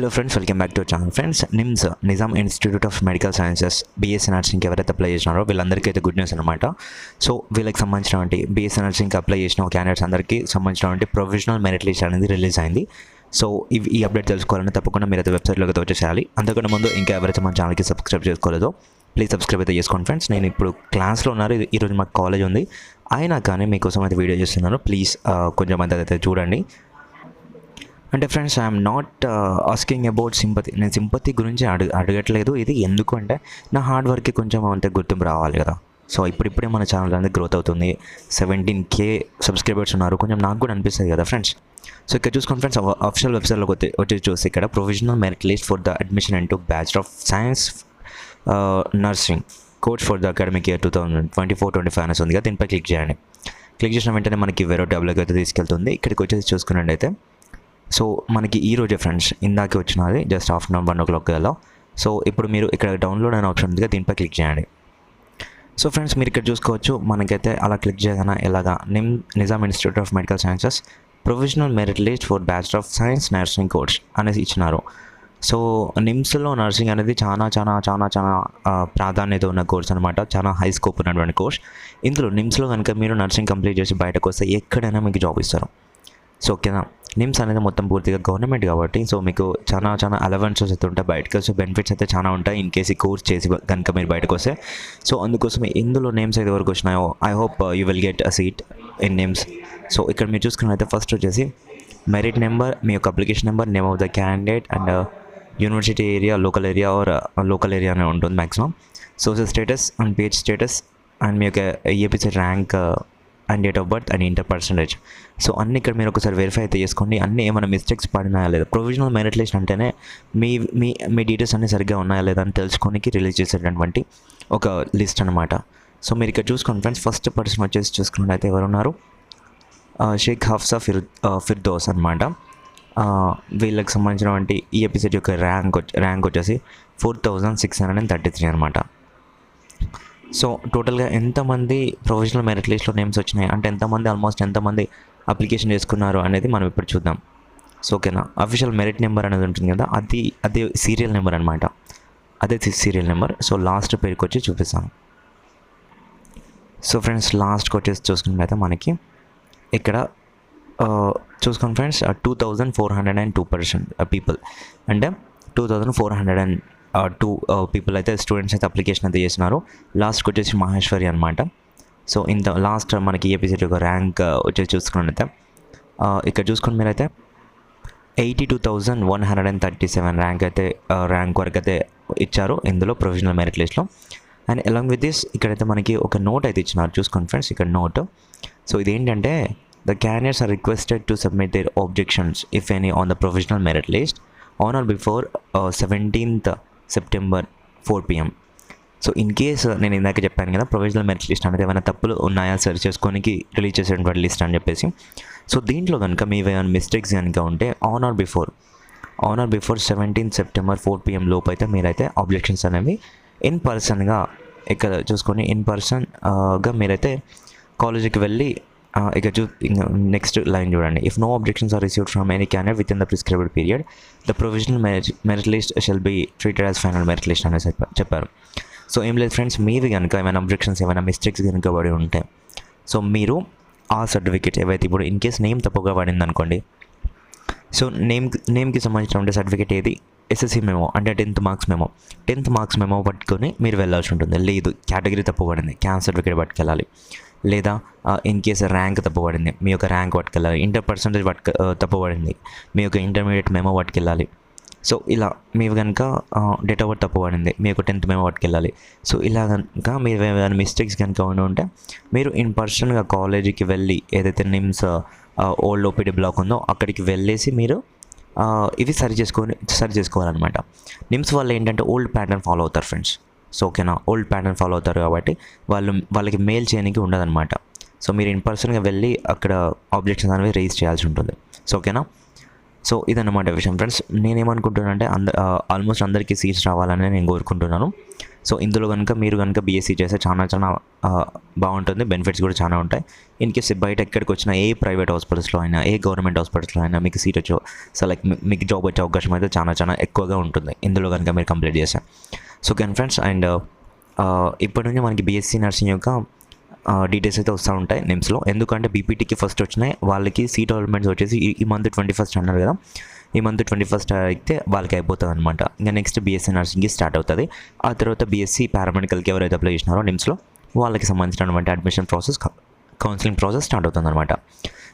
Hello friends, welcome back to channel. Friends, NIMS Nizam institute of medical sciences BSc నర్సింగ్కి ఎవరైతే apply చేసినారో వీళ్ళందరికీ అయితే గుడ్ న్యూస్ అనమాట. సో వీళ్ళకి సంబంధించినటువంటి బీఎస్సీ నర్సింగ్కి అప్లై చేసిన క్యాండిడేట్స్ అందరికీ సంబంధించినటువంటి ప్రొవిజనల్ మెరిట్ లిస్ట్ అనేది రిలీజ్ అయింది. సో ఈ అప్డేట్ తెలుసుకోవాలంటే తప్పకుండా మీరు అయితే వెబ్సైట్లోకి అయితే వచ్చేసేయాలి. అంతకన్నా ముందు ఇంకా ఎవరైతే మన ఛానల్కి సబ్స్క్రైబ్ చేసుకోలేదో ప్లీజ్ సబ్స్క్రైబ్ అయితే చేసుకోండి. ఫ్రెండ్స్, నేను ఇప్పుడు క్లాస్లో ఉన్నారు, ఈరోజు మాకు కాలేజ్ ఉంది, అయినా కానీ మీకోసం అయితే వీడియో చేస్తున్నాను. ప్లీజ్ కొంచెం అయితే చూడండి. అంటే friends, I'm not asking about sympathy. నేను సింపతి గురించి అడగట్లేదు. ఇది ఎందుకు అంటే నా హార్డ్ వర్క్కి కొంచెం అంతే గుర్తింపు రావాలి కదా. సో ఇప్పుడిప్పుడే మన ఛానల్ అనేది గ్రోత్ అవుతుంది. 17K సబ్స్క్రైబర్స్ ఉన్నారు. కొంచెం నాకు కూడా అనిపిస్తుంది కదా ఫ్రెండ్స్. సో ఇక్కడ చూసుకోండి ఫ్రెండ్స్, అఫీషియల్ వెబ్సైట్లోకి వచ్చి చూసి ఇక్కడ provisional merit list for the admission into bachelor of science nursing course for the academic year 2024-25 అనేసి ఉంది కదా. దీనిపై క్లిక్ చేయండి. క్లిక్ చేసిన వెంటనే మనకి వేరే ట్యాబ్లోకి అయితే తీసుకెళ్తుంది. ఇక్కడికి వచ్చేసి చూసుకున్నట్టు అయితే సో మనకి ఈరోజే ఫ్రెండ్స్ ఇందాకే వచ్చినది, జస్ట్ ఆఫ్టర్నూన్ 1 o'clock కదా. సో ఇప్పుడు మీరు ఇక్కడ డౌన్లోడ్ అనే ఆప్షన్ ఉంది కదా, దీనిపై క్లిక్ చేయండి. సో ఫ్రెండ్స్, మీరు ఇక్కడ చూసుకోవచ్చు, మనకైతే అలా క్లిక్ చేయగానే ఇలాగా Nizam institute of medical sciences provisional merit list for bachelor of science nursing course అనేసి ఇచ్చినారు. సో నిమ్స్లో నర్సింగ్ అనేది చాలా ప్రాధాన్యత ఉన్న కోర్స్ అనమాట. చాలా హై స్కోప్ ఉన్నటువంటి కోర్స్. ఇందులో నిమ్స్లో కనుక మీరు నర్సింగ్ కంప్లీట్ చేసి బయటకు వస్తే ఎక్కడైనా మీకు జాబ్ ఇస్తారు. సో ఓకేనా, నిమ్స్ అనేది మొత్తం పూర్తిగా గవర్నమెంట్ కాబట్టి సో మీకు చాలా అలవెన్సెస్ అయితే ఉంటాయి. బయటకు వస్తే బెనిఫిట్స్ అయితే చాలా ఉంటాయి ఇన్ కేసు ఈ కోర్స్ చేసి కనుక మీరు బయటకు వస్తే. సో అందుకోసం ఇందులో నేమ్స్ అయితే వరకు వచ్చినాయో I hope you will get a seat in NIMS. So ఇక్కడ మీరు చూసుకున్నట్లయితే ఫస్ట్ వచ్చేసి మెరిట్ నెంబర్, మీ యొక్క application number, name of the candidate and university area, local area or local area అనే ఉంటుంది maximum. Social status and page status and మీ యొక్క APC rank and date of birth and inter percentage. So అన్ని ఇక్కడ మీరు ఒకసారి verify అయితే చేసుకోండి. అన్నీ ఏమైనా మిస్టేక్స్ పడినాయా లేదా. ప్రొవిజనల్ మెరిట్ లిస్ట్ అంటేనే మీ మీ మీ డీటెయిల్స్ అన్నీ సరిగ్గా ఉన్నాయా లేదా అని తెలుసుకోనికి రిలీజ్ చేసేటటువంటి ఒక లిస్ట్ అనమాట. సో మీరు ఇక్కడ చూసుకోండి ఫ్రెండ్స్, ఫస్ట్ పర్సన్ వచ్చేసి చూసుకున్నట్లయితే ఎవరున్నారు, షేక్ హఫ్సా ఫిర్దోస్ అనమాట. వీళ్ళకి సంబంధించినటువంటి ఈ ఎపిసోడ్ యొక్క ర్యాంక్ వచ్చేసి 4633 అనమాట. సో టోటల్గా ఎంతమంది ప్రొవిజనల్ మెరిట్ లిస్ట్లో నేమ్స్ వచ్చినాయి అంటే ఆల్మోస్ట్ ఎంతమంది అప్లికేషన్ చేసుకున్నారు అనేది మనం ఇప్పుడు చూద్దాం. సో ఓకేనా, అఫీషియల్ మెరిట్ నెంబర్ అనేది ఉంటుంది కదా, అది సీరియల్ నెంబర్ అనమాట. అదే సీరియల్ నెంబర్. సో లాస్ట్ పేరుకి వచ్చి చూపిస్తాను. సో ఫ్రెండ్స్, లాస్ట్కి వచ్చేసి చూసుకున్నట్లయితే మనకి ఇక్కడ చూసుకోండి ఫ్రెండ్స్, 2402 పీపుల్ అంటే 2402 పీపుల్ అయితే స్టూడెంట్స్ అయితే అప్లికేషన్ అయితే చేసినారు. లాస్ట్కి వచ్చేసి మహేశ్వరి అనమాట. సో ఇంత లాస్ట్ మనకి ఏపీసీ యొక్క ర్యాంక్ వచ్చేసి చూసుకున్నట్లయితే ఇక్కడ చూసుకుని మీరైతే 82,137 ర్యాంక్ వరకు అయితే ఇచ్చారు ఇందులో ప్రొవిజనల్ మెరిట్ లిస్ట్లో. అండ్ అలాంగ్ విత్ దిస్ ఇక్కడైతే మనకి ఒక నోట్ అయితే ఇచ్చినారు. చూసుకోండి ఫ్రెండ్స్, ఇక్కడ నోట్. సో ఇదేంటంటే the candidates are requested to submit their objections if any on the provisional merit list on or before 17th September 4 PM. So in case నేను ఇందాక చెప్పాను కదా, ప్రొవిజనల్ మెరిట్ లిస్ట్ అనేది ఏమైనా తప్పులు ఉన్నాయా సరి చేసుకోనికి రిలీజ్ చేసేటువంటి లిస్ట్ అని చెప్పేసి. సో దీంట్లో కనుక మీ ఏమైనా మిస్టేక్స్ కనుక ఉంటే on are before 17th September 4 PM లోపు అయితే మీరైతే ఆబ్జెక్షన్స్ అనేవి ఇన్ పర్సన్గా ఇక్కడ చూసుకొని ఇన్ పర్సన్గా మీరైతే కాలేజీకి వెళ్ళి ఇక నెక్స్ట్ లైన్ చూడండి. If no objections are received from any candidate within the prescribed period the provisional merit list shall be treated as final merit list అనేసి చెప్పారు. సో ఏం లేదు ఫ్రెండ్స్, మీవి కనుక ఏమైనా అబ్జెక్షన్స్ ఏమైనా మిస్టేక్స్ కనుక పడి ఉంటే సో మీరు ఆ సర్టిఫికేట్ ఏవైతే ఇప్పుడు ఇన్ కేస్ నేమ్ తప్పుగా పడింది అనుకోండి, సో నేమ్కి సంబంధించిన సర్టిఫికేట్ ఏది, ఎస్ఎస్సి మెమో అంటే 10th మార్క్స్ మెమో పట్టుకొని మీరు వెళ్ళాల్సి ఉంటుంది. లేదు కేటగిరీ తప్పు పడింది, క్యాస్ట్ సర్టిఫికేట్ పట్టుకెళ్ళాలి. లేదా ఇన్ కేసు ర్యాంక్ తప్పుపడింది, మీ యొక్క ర్యాంక్ పట్టుకెళ్ళాలి. ఇంటర్ పర్సంటేజ్ తప్పుపడింది, మీ యొక్క ఇంటర్మీడియట్ మెమో పట్టుకెళ్ళాలి. సో ఇలా మీరు కనుక డేట్ ఆఫ్ బర్త్ తప్పుపడింది, మీ యొక్క 10th మెమో పట్టుకెళ్ళాలి. సో ఇలా కనుక మీరు ఏమైనా మిస్టేక్స్ కనుక ఉంటే మీరు ఇన్ పర్సన్గా కాలేజీకి వెళ్ళి ఏదైతే నిమ్స్ ఓల్డ్ ఓపీడీ బ్లాక్ ఉందో అక్కడికి వెళ్ళేసి మీరు ఇవి సరి చేసుకోవాలన్నమాట. నిమ్స్ వాళ్ళు ఏంటంటే ఓల్డ్ ప్యాటర్న్ ఫాలో అవుతారు ఫ్రెండ్స్. సో ఓకేనా, ఓల్డ్ ప్యాటర్న్ ఫాలో అవుతారు కాబట్టి వాళ్ళకి మెయిల్ చేయడానికి ఉండదన్నమాట. సో మీరు ఇన్ పర్సన్గా వెళ్ళి అక్కడ ఆబ్జెక్షన్స్ అనేవి రేజ్ చేయాల్సి ఉంటుంది. సో ఓకేనా, సో ఇదన్నమాట విషయం ఫ్రెండ్స్. నేనేమనుకుంటున్నాను అంటే ఆల్మోస్ట్ అందరికీ సీట్స్ రావాలని నేను కోరుకుంటున్నాను. సో ఇందులో కనుక మీరు కనుక బీఎస్సీ చేస్తే చాలా చాలా బాగుంటుంది, బెనిఫిట్స్ కూడా చాలా ఉంటాయి. ఇన్ కేస్ బయట ఎక్కడికి వచ్చినా ఏ ప్రైవేట్ హాస్పిటల్స్లో అయినా ఏ గవర్నమెంట్ హాస్పిటల్స్లో అయినా మీకు సీట్ వచ్చే మీకు జాబ్ వచ్చే అవకాశం అయితే చాలా చాలా ఎక్కువగా ఉంటుంది ఇందులో కనుక మీరు కంప్లీట్ చేస్తే. సో కెన్ ఫ్రెండ్స్, అండ్ ఇప్పటి నుంచి మనకి బీఎస్సీ నర్సింగ్ యొక్క డీటెయిల్స్ అయితే వస్తూ ఉంటాయి నిమ్స్లో. ఎందుకంటే బీపీటీకి ఫస్ట్ వచ్చినాయి వాళ్ళకి సీట్ అలాట్మెంట్స్ వచ్చేసి ఈ మంత్ 21st అన్నారు కదా, ఈ మంత్ 21st అయితే వాళ్ళకి అయిపోతుంది అనమాట. ఇంకా నెక్స్ట్ బీఎస్సీ నర్సింగ్కి స్టార్ట్ అవుతుంది. ఆ తర్వాత బీఎస్సీ పారామెడికల్కి ఎవరైతే అప్లై చేసినారో నిమ్స్లో వాళ్ళకి సంబంధించినటువంటి admission process, counselling process start అవుతుంది అనమాట.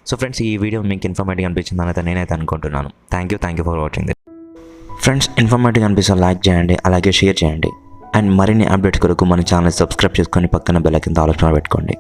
సో ఫ్రెండ్స్, ఈ వీడియో మీకు ఇన్ఫర్మేటివ్ అనిపించింది అయితే నేనైతే అనుకుంటున్నాను. Thank you for watching this. Friends, informative అనిపిస్తే లైక్ చేయండి, అలాగే షేర్ చేయండి. అండ్ మరిన్ని అప్డేట్స్ కొరకు మన ఛానల్ సబ్స్క్రైబ్ చేసుకొని పక్కన బెల్ ఐకాన్ ఆల్ ఆప్షన్ పెట్టుకోండి.